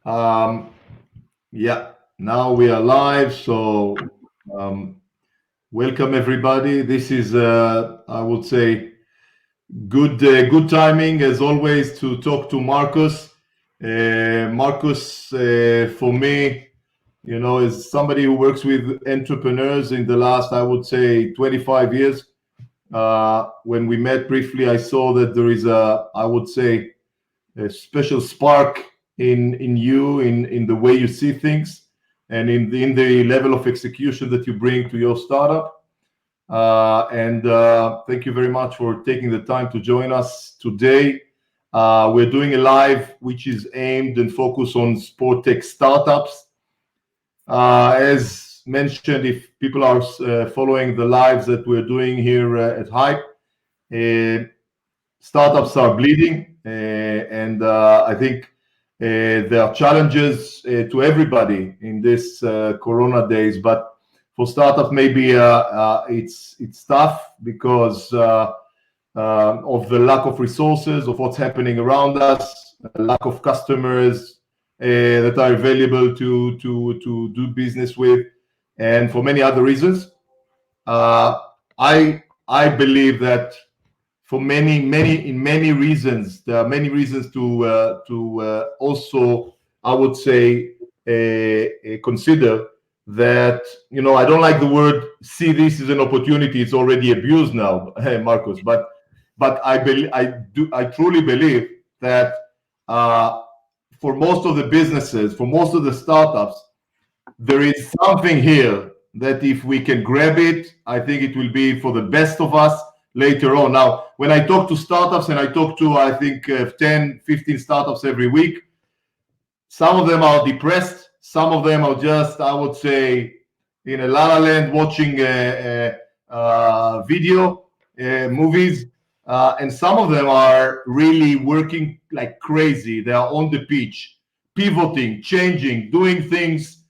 Um, yeah, now we are live. So, um, welcome everybody. This is, I would say, good timing as always to talk to Markos. Markos, for me, is somebody who works with entrepreneurs in the last, I would say, 25 years. When we met briefly, I saw that there is I would say, a special spark in you, in the way you see things, and in the level of execution that you bring to your startup. And thank you very much for taking the time to join us today. We're doing a live which is aimed and focused on sport tech startups. As mentioned, if people are following the lives that we're doing here at Hype, uh, startups are bleeding, and I think there are challenges to everybody in this Corona days. But for startups, maybe it's tough because of the lack of resources, of what's happening around us, lack of customers that are available to do business with, and for many other reasons. Uh, I believe that for many reasons. There are many reasons to also, I would say, consider that. I don't like the word "see this as an opportunity." It's already abused now, Marcos. But I truly believe that for most of the businesses, for most of the startups, there is something here that if we can grab it, I think it will be for the best of us later on. Now, when I talk to startups, and I talk to, I think, 10, 15 startups every week, some of them are depressed. Some of them are just, I would say, in a la la land watching video, movies. And some of them are really working like crazy. They are on the pitch, pivoting, changing, doing things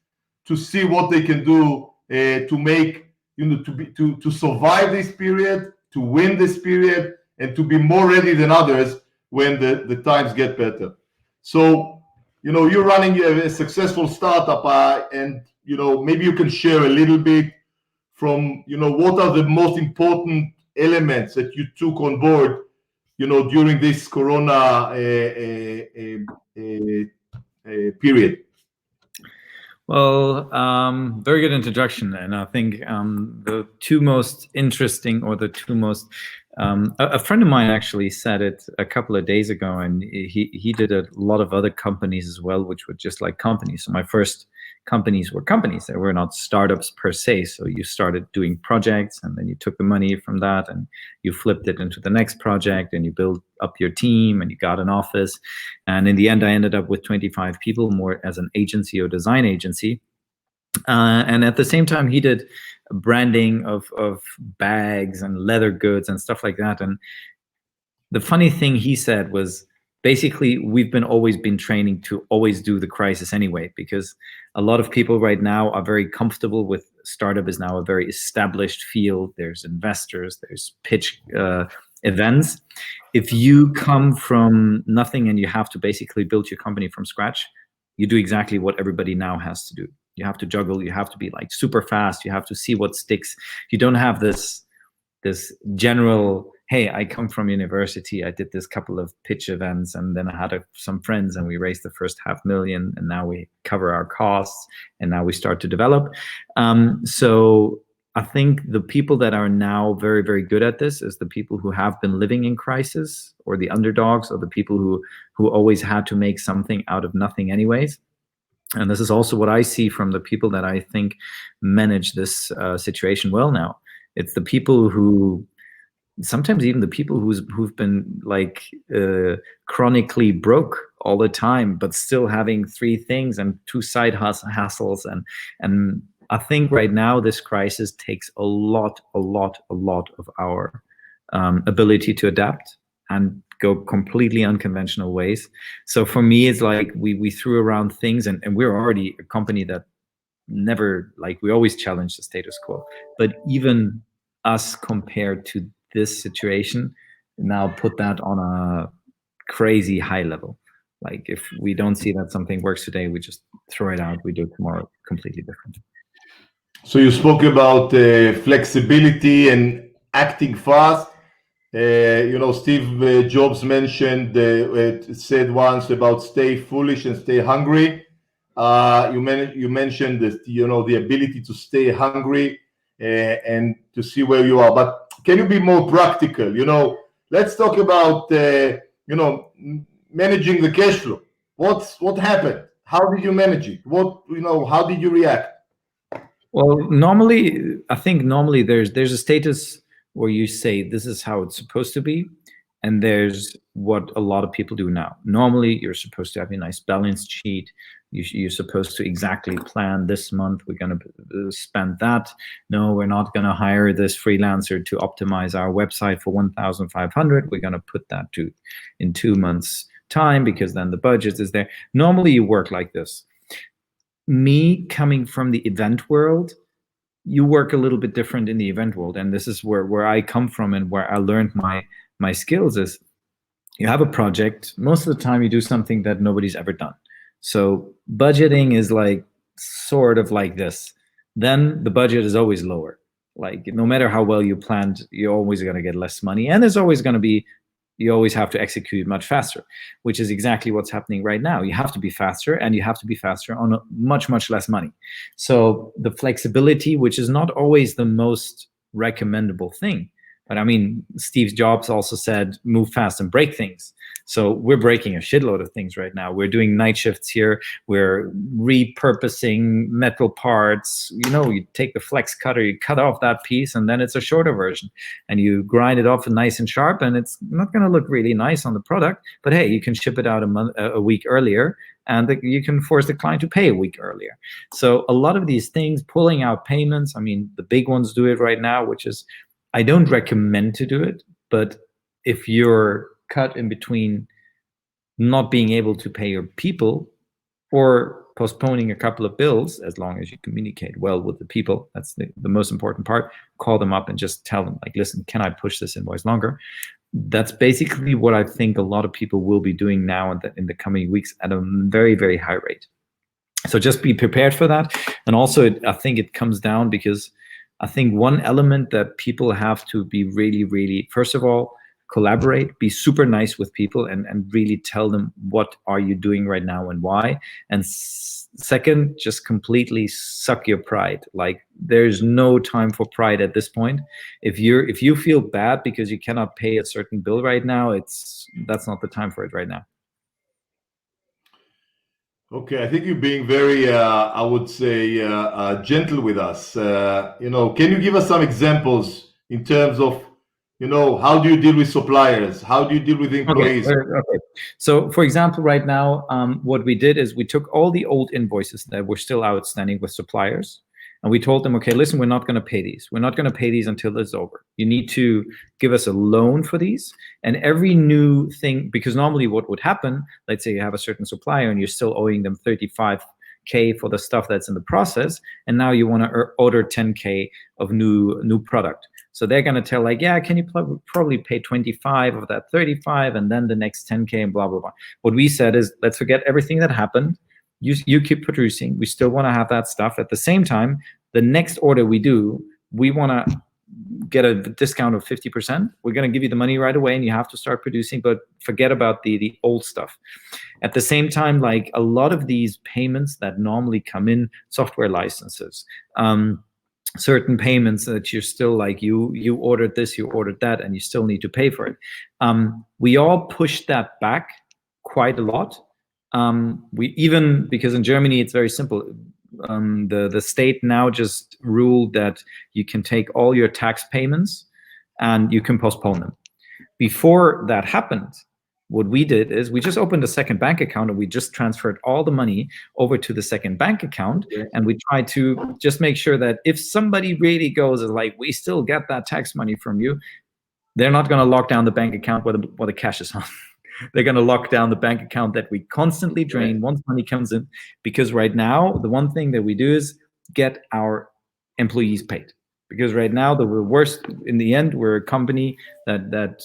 to see what they can do to make, to survive this period, to win this period, and to be more ready than others when the times get better. So, you're running a successful startup, and maybe you can share a little bit from, what are the most important elements that you took on board, during this Corona period. Well, very good introduction, and I think the two most interesting, or the two most, a friend of mine actually said it a couple of days ago, and he did a lot of other companies as well, which were just like companies. So my first companies were companies. They were not startups per se. So you started doing projects, and then you took the money from that and you flipped it into the next project, and you built up your team, and you got an office. And in the end, I ended up with 25 people, more as an agency or design agency. And at the same time, he did branding of bags and leather goods and stuff like that. And the funny thing he said was, basically, we've always been training to always do the crisis anyway, because a lot of people right now are very comfortable with startup is now a very established field. There's investors, there's pitch events. If you come from nothing and you have to basically build your company from scratch, you do exactly what everybody now has to do. You have to juggle, you have to be like super fast, you have to see what sticks. You don't have this general, hey, I come from university, I did this couple of pitch events, and then I had some friends, and we raised the first $500,000, and now we cover our costs, and now we start to develop. So I think the people that are now very, very good at this is the people who have been living in crisis, or the underdogs, or the people who always had to make something out of nothing anyways. And this is also what I see from the people that I think manage this situation well now. It's the people who, sometimes even the people who've been like chronically broke all the time, but still having 3 things and 2 side hustles. And I think right now this crisis takes a lot of our ability to adapt and go completely unconventional ways. So for me, it's like we threw around things, and we're already a company that never, like, we always challenge the status quo. But even us, compared to this situation, now put that on a crazy high level. Like if we don't see that something works today, we just throw it out. We do it tomorrow, completely different. So you spoke about flexibility and acting fast. Steve Jobs mentioned, said once about stay foolish and stay hungry. You mentioned that, the ability to stay hungry and to see where you are. But can you be more practical? Let's talk about, managing the cash flow. What happened? How did you manage it? How did you react? Well, I think normally there's a status where you say this is how it's supposed to be, and there's what a lot of people do now. Normally, you're supposed to have a nice balance sheet. You're supposed to exactly plan this month we're going to spend that. No, we're not going to hire this freelancer to optimize our website for 1,500. We're going to put that in 2 months' time because then the budget is there. Normally, you work like this. Me coming from the event world, you work a little bit different in the event world, and this is where I come from and where I learned my skills is you have a project. Most of the time you do something that nobody's ever done. So budgeting is like sort of like this. Then the budget is always lower. Like no matter how well you planned, you're always going to get less money, and there's always going to be you always have to execute much faster, which is exactly what's happening right now. You have to be faster, and you have to be faster on much, much less money. So the flexibility, which is not always the most recommendable thing, but I mean, Steve Jobs also said, move fast and break things. So we're breaking a shitload of things right now. We're doing night shifts here. We're repurposing metal parts. You take the flex cutter, you cut off that piece, and then it's a shorter version. And you grind it off nice and sharp, and it's not going to look really nice on the product. But hey, you can ship it out a week earlier, and you can force the client to pay a week earlier. So a lot of these things, pulling out payments, I mean, the big ones do it right now, which is, I don't recommend to do it, but if you're cut in between not being able to pay your people or postponing a couple of bills, as long as you communicate well with the people, that's the most important part, call them up and just tell them, like, listen, can I push this invoice longer? That's basically what I think a lot of people will be doing now in the coming weeks at a very, very high rate. So just be prepared for that. And also, I think it comes down because I think one element that people have to be really, really, first of all, collaborate, be super nice with people and really tell them what are you doing right now and why. And second, just completely suck your pride. Like there's no time for pride at this point. If you feel bad because you cannot pay a certain bill right now, that's not the time for it right now. Okay, I think you're being very, I would say, gentle with us. Can you give us some examples in terms of, how do you deal with suppliers? How do you deal with employees? Okay. So, for example, right now, what we did is we took all the old invoices that were still outstanding with suppliers, and we told them, okay, listen, we're not going to pay these. We're not going to pay these until it's over. You need to give us a loan for these. And every new thing, because normally what would happen, let's say you have a certain supplier and you're still owing them 35K for the stuff that's in the process, and now you want to order 10K of new product. So they're going to tell like, yeah, can you probably pay 25 of that 35 and then the next 10K and blah, blah, blah. What we said is, let's forget everything that happened. You keep producing. We still want to have that stuff. At the same time, the next order we do, we want to get a discount of 50%. We're going to give you the money right away and you have to start producing, but forget about the old stuff. At the same time, like a lot of these payments that normally come in, software licenses, certain payments that you're still like, you ordered this, you ordered that, and you still need to pay for it. We all pushed that back quite a lot. Because in Germany, it's very simple. The state now just ruled that you can take all your tax payments and you can postpone them. Before that happened, what we did is we just opened a second bank account and we just transferred all the money over to the second bank account. Yeah. And we tried to just make sure that if somebody really goes is like, we still get that tax money from you, they're not going to lock down the bank account where the cash is on. They're going to lock down the bank account that we constantly drain once money comes in. Because right now, the one thing that we do is get our employees paid. Because right now, we're worst. In the end, we're a company that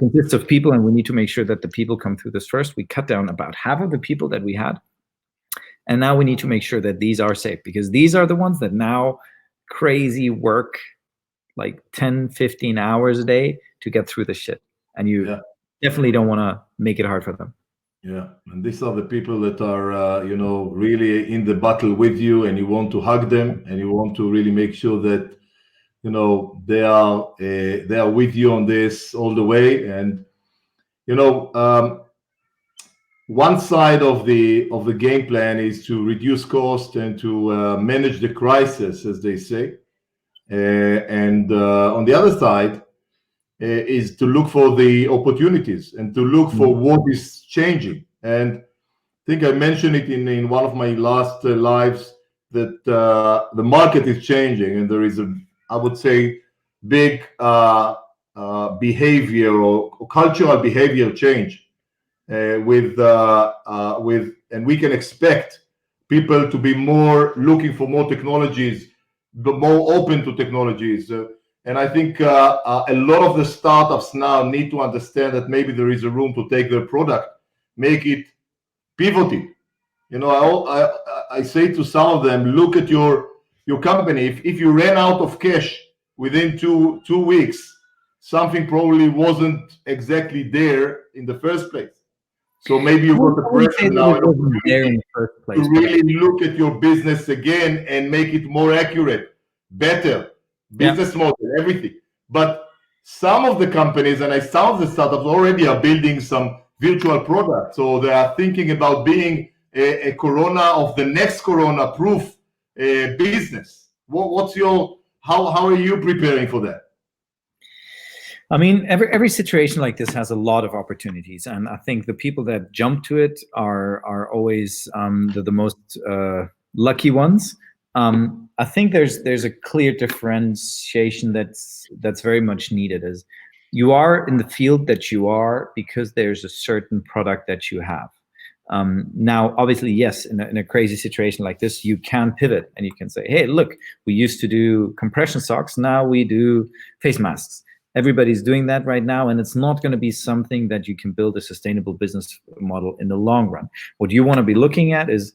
consists of people, and we need to make sure that the people come through this first. We cut down about half of the people that we had. And now we need to make sure that these are safe, because these are the ones that now crazy work like 10, 15 hours a day to get through the shit. And you definitely don't want to make it hard for them. Yeah, and these are the people that are, really in the battle with you, and you want to hug them, and you want to really make sure that, they are with you on this all the way. And, one side of the game plan is to reduce cost and to manage the crisis, as they say. And on the other side is to look for the opportunities and to look for what is changing. And I think I mentioned it in one of my last lives that the market is changing, and there is I would say, big behavior or cultural behavior change with and we can expect people to be more looking for more technologies, but more open to technologies. And I think a lot of the startups now need to understand that maybe there is a room to take their product, make it pivoting. I say to some of them, look at your company. If you ran out of cash within two weeks, something probably wasn't exactly there in the first place. So maybe you've got the pressure now to really look at your business again and make it more accurate, better, business model, everything. But some of the companies and some of the startups already are building some virtual products. So they are thinking about being a corona of the next corona proof business. How are you preparing for that? I mean, every situation like this has a lot of opportunities, and I think the people that jump to it are always the most lucky ones. I think there's a clear differentiation that's very much needed. Is you are in the field that you are because there's a certain product that you have. Now, obviously, yes, in a crazy situation like this, you can pivot and you can say, hey, look, we used to do compression socks, now we do face masks. Everybody's doing that right now, and it's not going to be something that you can build a sustainable business model in the long run. What you want to be looking at is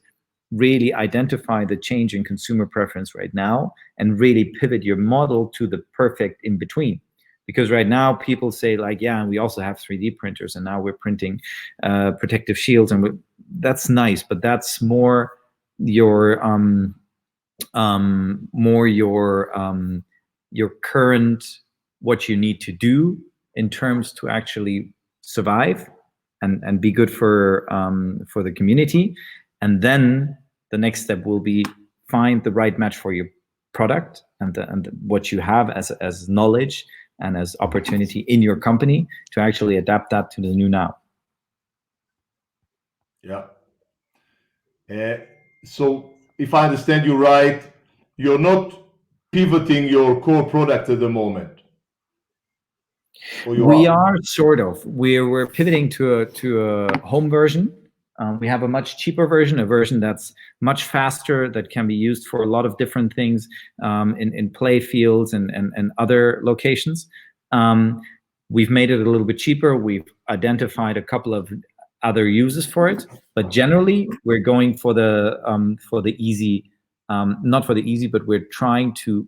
really identify the change in consumer preference right now and really pivot your model to the perfect in between. Because right now people say like, yeah, we also have 3D printers and now we're printing protective shields, and that's nice, but that's more your current what you need to do in terms to actually survive and be good for the community. And then the next step will be find the right match for your product and what you have as knowledge and as opportunity in your company to actually adapt that to the new now. Yeah. So if I understand you right, you're not pivoting your core product at the moment. We are sort of. We're pivoting to a home version. We have a much cheaper version, a version that's much faster, that can be used for a lot of different things in play fields and other locations. We've made it a little bit cheaper. We've identified a couple of other uses for it, but generally we're going for the easy, not for the easy, but we're trying to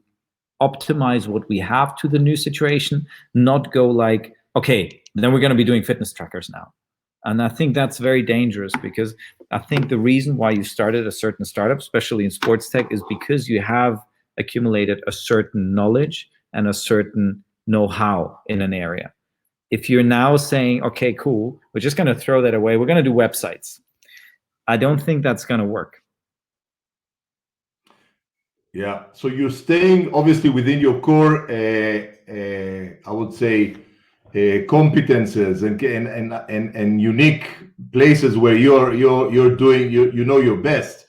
optimize what we have to the new situation, not go like, okay, then we're going to be doing fitness trackers now. And I think that's very dangerous, because I think the reason why you started a certain startup, especially in sports tech, is because you have accumulated a certain knowledge and a certain know-how in an area. If you're now saying, okay, cool, we're just going to throw that away, we're going to do websites, I don't think that's going to work. Yeah, so you're staying obviously within your core, I would say, competences and unique places where you're doing your best,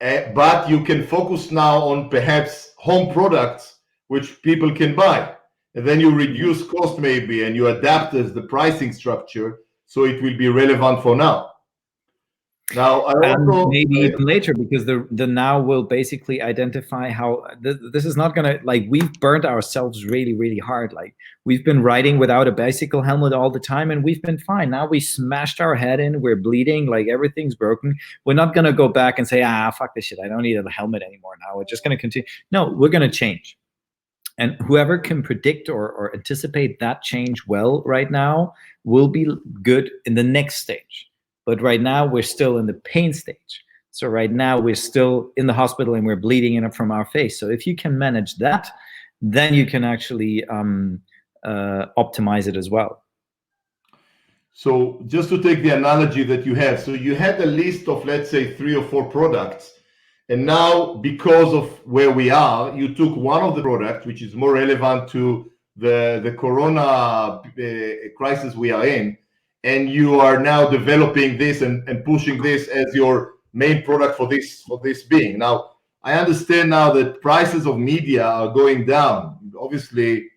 but you can focus now on perhaps home products which people can buy, and then you reduce cost maybe, and you adapt as the pricing structure so it will be relevant for now. Now, I And also maybe even later, because the now will basically identify how this is not gonna, like, we've burnt ourselves really, really hard. Like, we've been riding without a bicycle helmet all the time, and we've been fine. Now we smashed our head in, we're bleeding, like everything's broken. We're not gonna go back and say, fuck this shit, I don't need a helmet anymore now. We're just gonna continue. No, we're gonna change. And whoever can predict or anticipate that change well right now will be good in the next stage. But right now, we're still in the pain stage. So right now, we're still in the hospital and we're bleeding in from our face. So if you can manage that, then you can actually optimize it as well. So just to take the analogy that you have, so you had a list of, let's say, 3 or 4 products. And now, because of where we are, you took one of the products, which is more relevant to the corona crisis we are in, and you are now developing this and pushing this as your main product for this being. Now, I understand now that prices of media are going down. Obviously,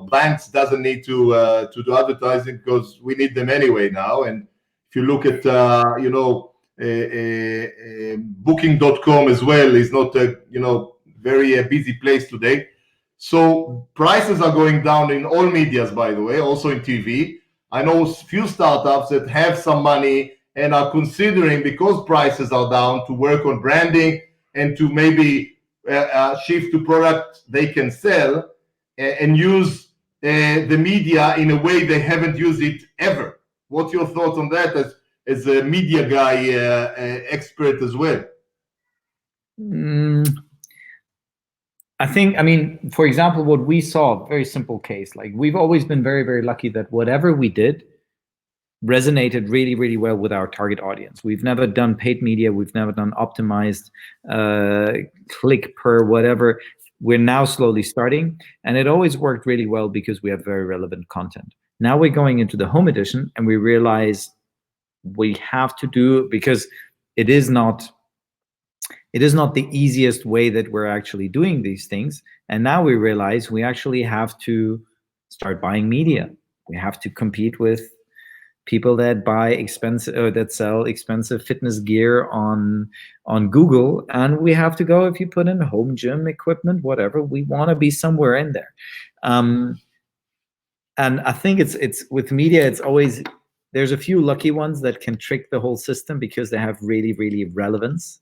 banks doesn't need to do advertising because we need them anyway now. And if you look at booking.com as well is not a very busy place today. So prices are going down in all medias, by the way, also in TV. I know a few startups that have some money and are considering, because prices are down, to work on branding and to maybe shift to products they can sell and use the media in a way they haven't used it ever. What's your thoughts on that as a media guy, expert as well? I mean, for example, what we saw, very simple case, like, we've always been very, very lucky that whatever we did resonated really, really well with our target audience. We've never done paid media. We've never done optimized click per whatever. We're now slowly starting, and it always worked really well because we have very relevant content. Now we're going into the home edition, and we realize we have to do, because it is not the easiest way that we're actually doing these things. And now we realize we actually have to start buying media. We have to compete with people that buy expensive or that sell expensive fitness gear on Google. And we have to go, if you put in home gym equipment, whatever, we want to be somewhere in there. And I think it's with media, it's always, there's a few lucky ones that can trick the whole system because they have really, really relevance.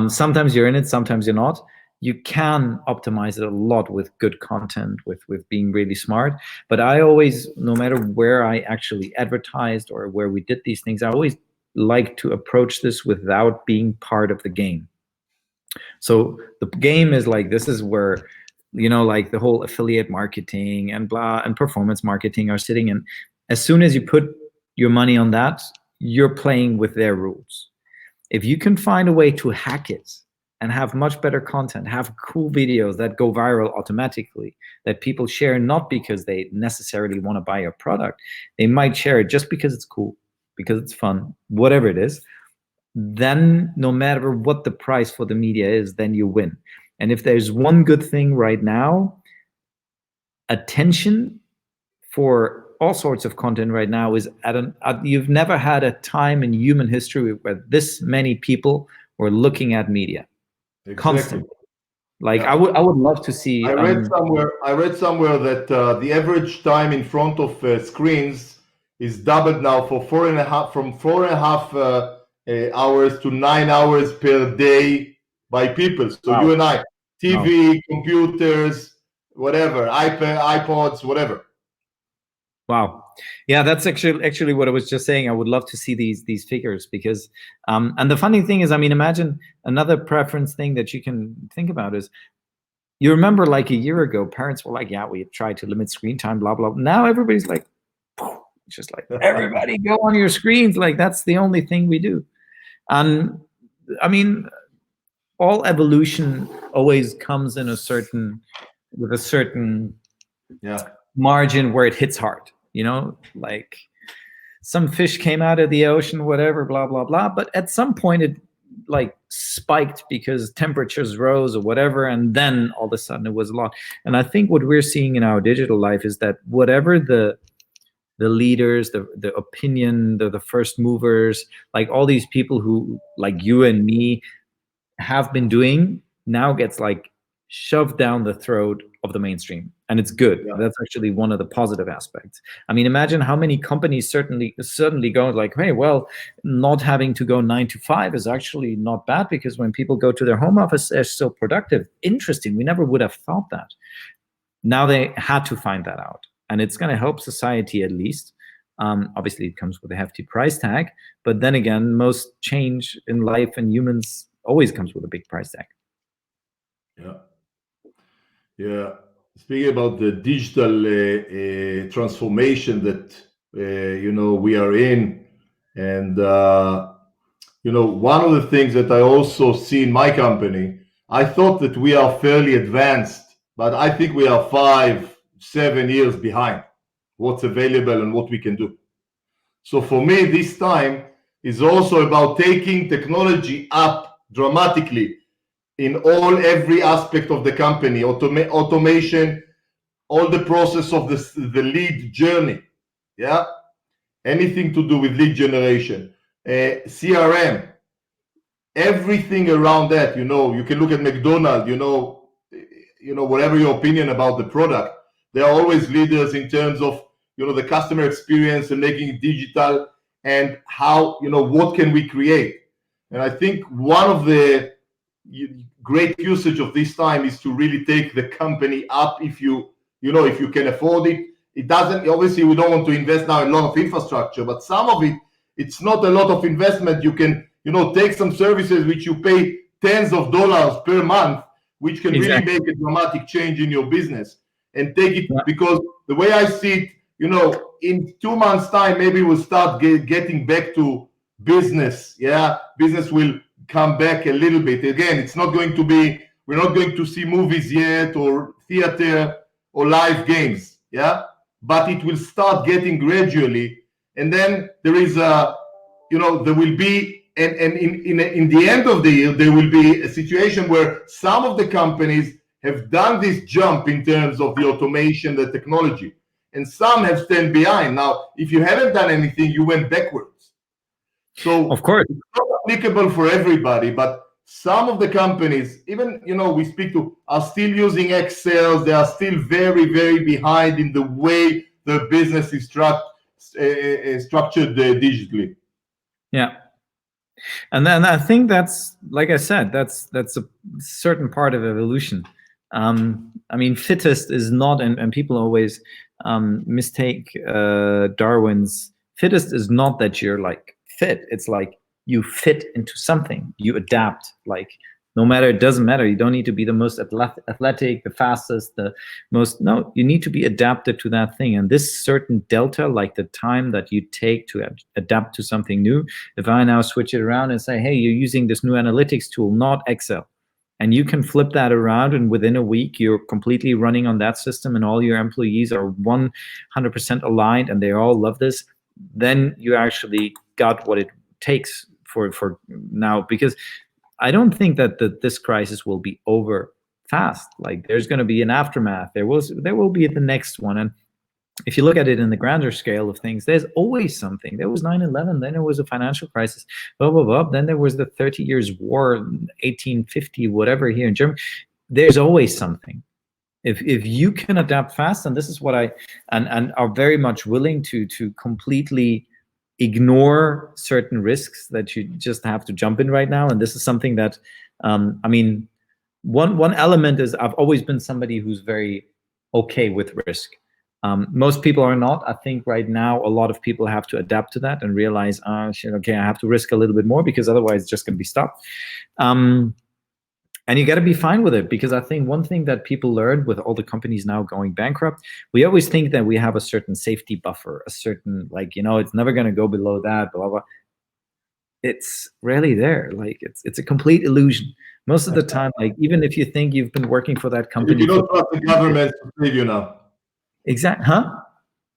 Sometimes you're in it, sometimes you're not. You can optimize it a lot with good content, with being really smart. But I always, no matter where I actually advertised or where we did these things, I always like to approach this without being part of the game. So the game is like, this is where, like the whole affiliate marketing and blah and performance marketing are sitting in. As soon as you put your money on that, you're playing with their rules. If you can find a way to hack it and have much better content, have cool videos that go viral automatically, that people share not because they necessarily want to buy your product, they might share it just because it's cool, because it's fun, whatever it is, then no matter what the price for the media is, then you win. And if there's one good thing right now, attention for all sorts of content right now is you've never had a time in human history where this many people were looking at media. Exactly. Constantly. Like, yeah. I would love to see. I read somewhere that the average time in front of screens is doubled now from 4.5 hours to 9 hours per day by people. So wow. You and I, TV, computers, whatever, iPods, whatever. Wow. Yeah, that's actually what I was just saying. I would love to see these figures because, and the funny thing is, I mean, imagine another preference thing that you can think about is, you remember like a year ago, parents were like, yeah, we tried to limit screen time, blah, blah. Now everybody's like, just like, everybody go on your screens. Like, that's the only thing we do. And I mean, all evolution always comes in with a certain margin where it hits hard. Like some fish came out of the ocean, whatever, blah, blah, blah. But at some point it like spiked because temperatures rose or whatever. And then all of a sudden it was a lot. And I think what we're seeing in our digital life is that whatever the the leaders, the opinion, the first movers, like all these people who, like you and me, have been doing, now gets like shoved down the throat of the mainstream, and it's good. Yeah. That's actually one of the positive aspects. I mean, imagine how many companies suddenly go like, hey, well, not having to go 9 to 5 is actually not bad, because when people go to their home office, they're still productive. Interesting. We never would have thought that. Now they had to find that out, and it's going to help society at least. Obviously, it comes with a hefty price tag, but then again, most change in life and humans always comes with a big price tag. Yeah. Speaking about the digital transformation that we are in, and one of the things that I also see in my company, I thought that we are fairly advanced, but I think we are 5-7 years behind what's available and what we can do. So for me, this time is also about taking technology up dramatically in every aspect of the company, automation, all the process of the lead journey, anything to do with lead generation, CRM, everything around that. You can look at McDonald's, whatever your opinion about the product, they are always leaders in terms of the customer experience and making it digital, and how what can we create. And I think one of the great usage of this time is to really take the company up, if you can afford it. It doesn't, obviously we don't want to invest now in a lot of infrastructure, but some of it's not a lot of investment. You can take some services which you pay tens of dollars per month, which can really make a dramatic change in your business, and take it, because the way I see it, in 2 months time, maybe we'll start getting back to business. Business will come back a little bit. Again, it's not going to be, we're not going to see movies yet, or theater, or live games, but it will start getting gradually. And then there is there will be, and in the end of the year, there will be a situation where some of the companies have done this jump in terms of the automation, the technology, and some have stand behind. Now, if you haven't done anything, you went backwards. So of course, it's not applicable for everybody, but some of the companies, even we speak to, are still using Excel. They are still very, very behind in the way the business is structured digitally. Yeah. And then I think that's, like I said, that's a certain part of evolution. I mean, fittest is not, and people always mistake Darwin's fittest is not that you're like fit. It's like you fit into something, you adapt, like no matter, it doesn't matter. You don't need to be the most athletic, the fastest, the most, no, you need to be adapted to that thing. And this certain delta, like the time that you take to adapt to something new, if I now switch it around and say, hey, you're using this new analytics tool, not Excel, and you can flip that around, and within a week, you're completely running on that system, and all your employees are 100% aligned, and they all love this, then you actually got what it takes for now. Because I don't think that this crisis will be over fast. Like, there's going to be an aftermath. There will be the next one. And if you look at it in the grander scale of things, there's always something. There was 9/11, then there was a financial crisis, blah, blah, blah. Then there was the 30 Years' War, 1850, whatever, here in Germany. There's always something. If you can adapt fast, and this is what and are very much willing to completely ignore certain risks that you just have to jump in right now. And this is something that, I mean, one element is I've always been somebody who's very okay with risk. Most people are not. I think right now a lot of people have to adapt to that and realize, okay, I have to risk a little bit more, because otherwise it's just going to be stopped. And you got to be fine with it, because I think one thing that people learned with all the companies now going bankrupt, we always think that we have a certain safety buffer, a certain, like, it's never going to go below that, blah, blah. It's rarely there. Like, it's a complete illusion. Most of the time, like, even if you think you've been working for that company. You cannot trust the government to save you now. Exactly. Huh?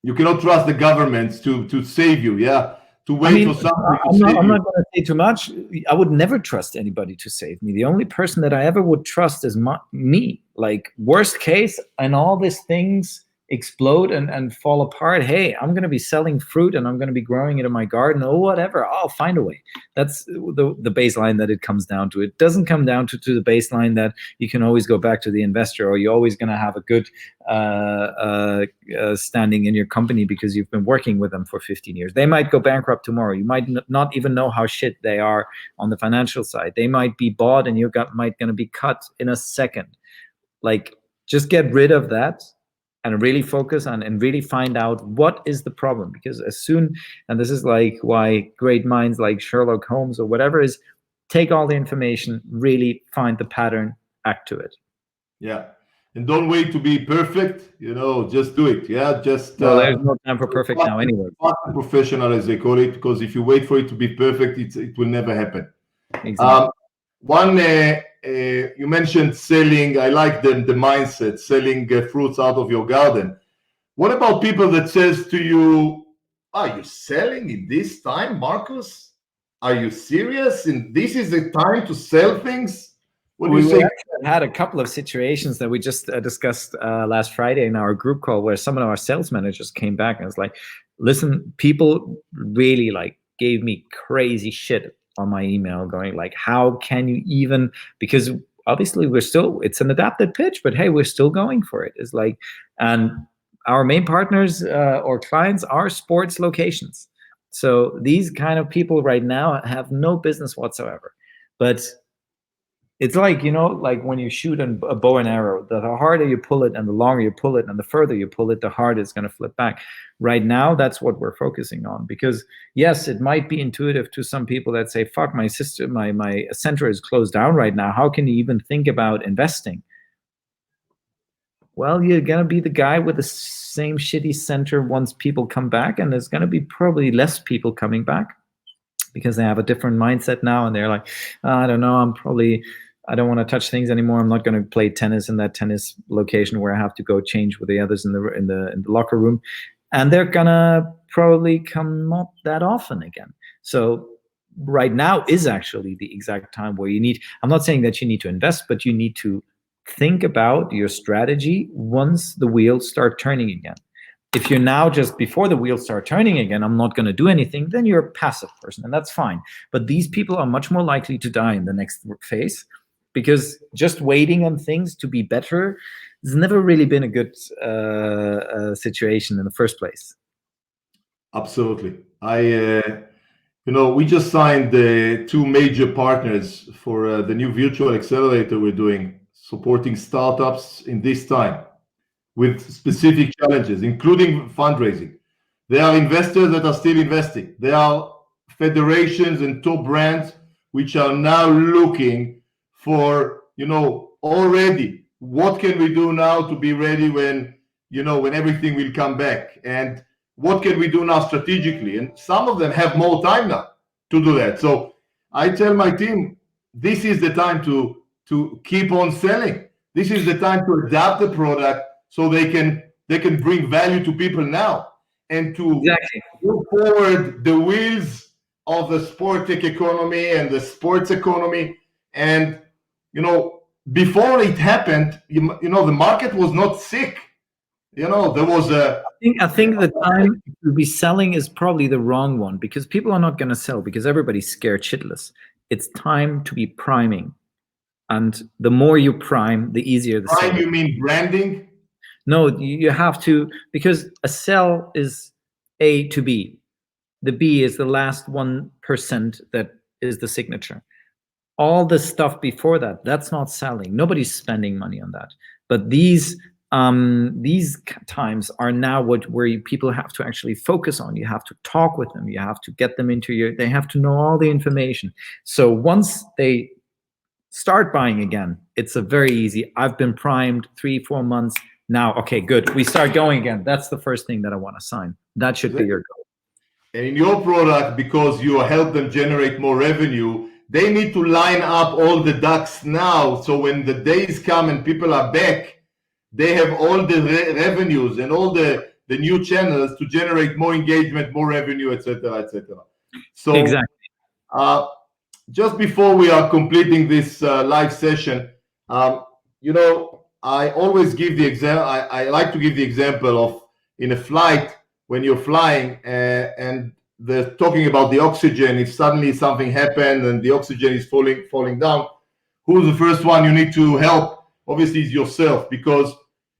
You cannot trust the governments to save you, to wait for something to save you. I'm not going to say too much. I would never trust anybody to save me. The only person that I ever would trust is me. Like, worst case, and all these things explode and fall apart, hey, I'm going to be selling fruit and I'm going to be growing it in my garden or whatever. I'll find a way. That's the baseline that it comes down to. It doesn't come down to the baseline that you can always go back to the investor or you're always going to have a good standing in your company because you've been working with them for 15 years. They might go bankrupt tomorrow. You might not even know how shit they are on the financial side. They might be bought and you're going to be cut in a second. Like, just get rid of that and really focus on and really find out what is the problem. Because as soon, and this is like why great minds like Sherlock Holmes or whatever is, take all the information, really find the pattern, act to it. Yeah. And don't wait to be perfect, just do it. Yeah. Just well, there's no time for perfect now anyway. Professional, as they call it, because if you wait for it to be perfect, it will never happen. Exactly. You mentioned selling. I like the mindset, selling fruits out of your garden. What about people that says to you, are you selling in this time, Markos? Are you serious? And this is the time to sell things? What do you say? We had a couple of situations that we just discussed last Friday in our group call where some of our sales managers came back and was like, listen, people really gave me crazy shit on my email going like, how can you even, because obviously it's an adapted pitch, but hey, we're still going for it. It's like, and our main partners or clients are sports locations. So these kind of people right now have no business whatsoever. But it's like, like when you shoot a bow and arrow, the harder you pull it and the longer you pull it and the further you pull it, the harder it's going to flip back. Right now, that's what we're focusing on. Because yes, it might be intuitive to some people that say, fuck, my center is closed down right now. How can you even think about investing? Well, you're going to be the guy with the same shitty center once people come back, and there's going to be probably less people coming back because they have a different mindset now, and they're like, I don't know, I don't want to touch things anymore. I'm not going to play tennis in that tennis location where I have to go change with the others in the locker room. And they're going to probably come not that often again. So right now is actually the exact time where I'm not saying that you need to invest, but you need to think about your strategy once the wheels start turning again. If you're now just before the wheels start turning again, I'm not going to do anything, then you're a passive person, and that's fine. But these people are much more likely to die in the next phase, because just waiting on things to be better has never really been a good situation in the first place. Absolutely. We just signed the 2 major partners for the new virtual accelerator we're doing, supporting startups in this time with specific challenges, including fundraising. There are investors that are still investing. There are federations and top brands which are now looking for, already, what can we do now to be ready when everything will come back? And what can we do now strategically? And some of them have more time now to do that. So I tell my team, this is the time to keep on selling. This is the time to adapt the product so they can bring value to people now, and to move forward the wheels of the sport tech economy and the sports economy. And before it happened, the market was not sick. There was I think the time to be selling is probably the wrong one, because people are not going to sell because everybody's scared shitless. It's time to be priming, and the more you prime, the easier the sale. You mean branding? No, you have to, because a sell is A to B. The B is the last 1% that is the signature. All the stuff before that, that's not selling. Nobody's spending money on that. But these times are now where people have to actually focus on. You have to talk with them. You have to get them they have to know all the information. So once they start buying again, it's a very easy, I've been primed 3-4 months now. Okay, good. We start going again. That's the first thing that I want to sign. That should be your goal. And in your product, because you help them generate more revenue, they need to line up all the ducks now. So when the days come and people are back, they have all the revenues and all the new channels to generate more engagement, more revenue, etc., etc. So exactly. Just before we are completing this live session, I always give the example. I like to give the example of in a flight when you're flying and they're talking about the oxygen. If suddenly something happened and the oxygen is falling down, who's the first one you need to help? Obviously, is yourself, because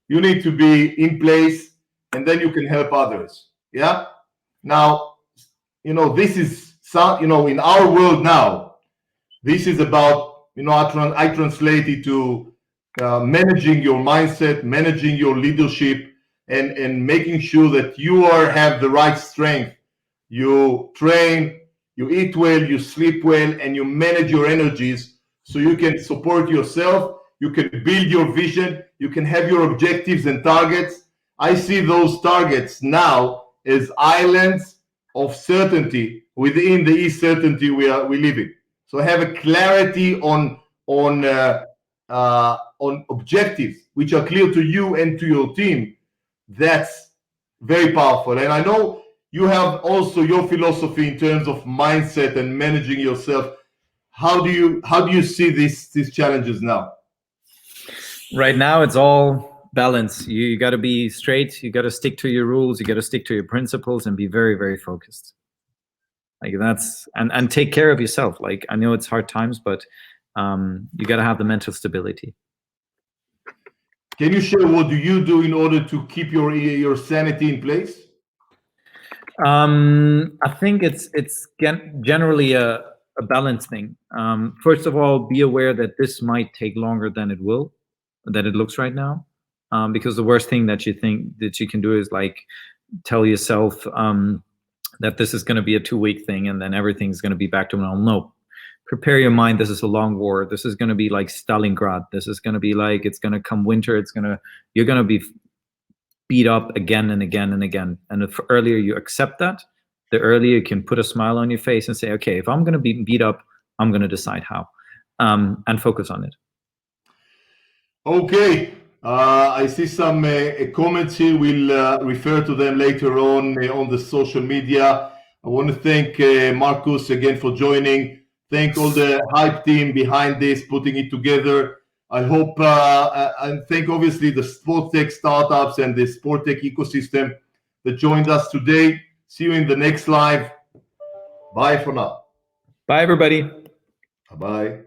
you need to be in place, and then you can help others. Yeah. Now, this is in our world now. This is about I translate it to managing your mindset, managing your leadership, and making sure that you have the right strength. You train, you eat well, you sleep well, and you manage your energies so you can support yourself, you can build your vision, you can have your objectives and targets. I see those targets now as islands of certainty within the uncertainty we live in. So have a clarity on objectives which are clear to you and to your team. That's very powerful. And I know you have also your philosophy in terms of mindset and managing yourself. How do you see these challenges now? Right now, it's all balance. You got to be straight. You got to stick to your rules. You got to stick to your principles and be very, very focused. Like that's and take care of yourself. Like I know it's hard times, but you got to have the mental stability. Can you share what do you do in order to keep your sanity in place? I think it's generally a balance thing. First of all, be aware that this might take longer than it looks right now, because the worst thing that you think that you can do is like tell yourself that this is going to be a 2-week thing and then everything's going to be back to normal. No, prepare your mind. This is a long war. This is going to be like Stalingrad. This is going to be like, it's going to come winter. You're going to be beat up again and again and again. And the earlier you accept that, the earlier you can put a smile on your face and say, okay, if I'm going to be beat up, I'm going to decide how, and focus on it. Okay. I see some comments here. We'll refer to them later on the social media. I want to thank Markos again for joining. Thank all the hype team behind this, putting it together. I hope and thank obviously the sport tech startups and the sport tech ecosystem that joined us today. See you in the next live. Bye for now. Bye, everybody. Bye.